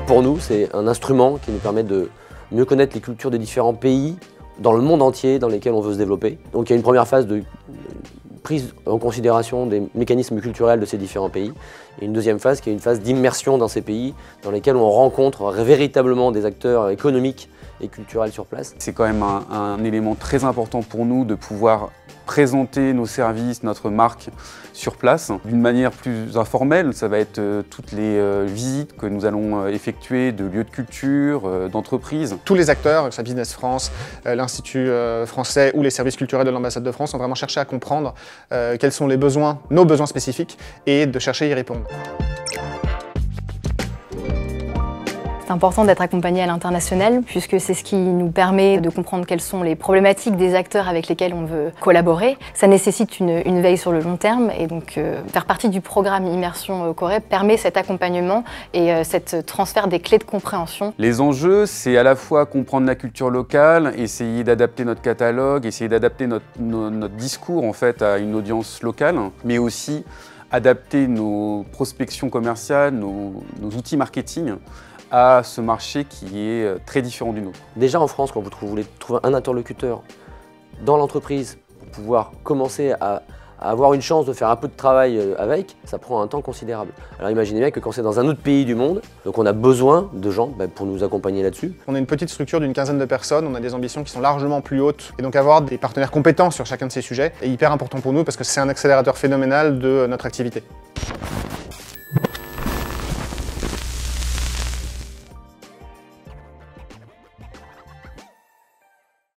Pour nous, c'est un instrument qui nous permet de mieux connaître les cultures des différents pays dans le monde entier dans lesquels on veut se développer. Donc il y a une première phase de prise en considération des mécanismes culturels de ces différents pays et une deuxième phase qui est une phase d'immersion dans ces pays dans lesquels on rencontre véritablement des acteurs économiques et culturels sur place. C'est quand même un élément très important pour nous de pouvoir présenter nos services, notre marque sur place. D'une manière plus informelle, ça va être toutes les visites que nous allons effectuer de lieux de culture, d'entreprises. Tous les acteurs, que ce soit Business France, l'Institut français ou les services culturels de l'ambassade de France, ont vraiment cherché à comprendre quels sont les besoins, nos besoins spécifiques, et de chercher à y répondre. C'est important d'être accompagné à l'international puisque c'est ce qui nous permet de comprendre quelles sont les problématiques des acteurs avec lesquels on veut collaborer. Ça nécessite une veille sur le long terme et donc faire partie du programme Immersion Corée permet cet accompagnement et cet transfert des clés de compréhension. Les enjeux, c'est à la fois comprendre la culture locale, essayer d'adapter notre catalogue, essayer d'adapter notre discours en fait à une audience locale, mais aussi adapter nos prospections commerciales, nos outils marketing à ce marché qui est très différent du nôtre. Déjà en France, quand vous voulez trouver un interlocuteur dans l'entreprise pour pouvoir commencer à avoir une chance de faire un peu de travail avec, ça prend un temps considérable. Alors imaginez bien que quand c'est dans un autre pays du monde, donc on a besoin de gens pour nous accompagner là-dessus. On est une petite structure d'une quinzaine de personnes, on a des ambitions qui sont largement plus hautes. Et donc avoir des partenaires compétents sur chacun de ces sujets est hyper important pour nous parce que c'est un accélérateur phénoménal de notre activité.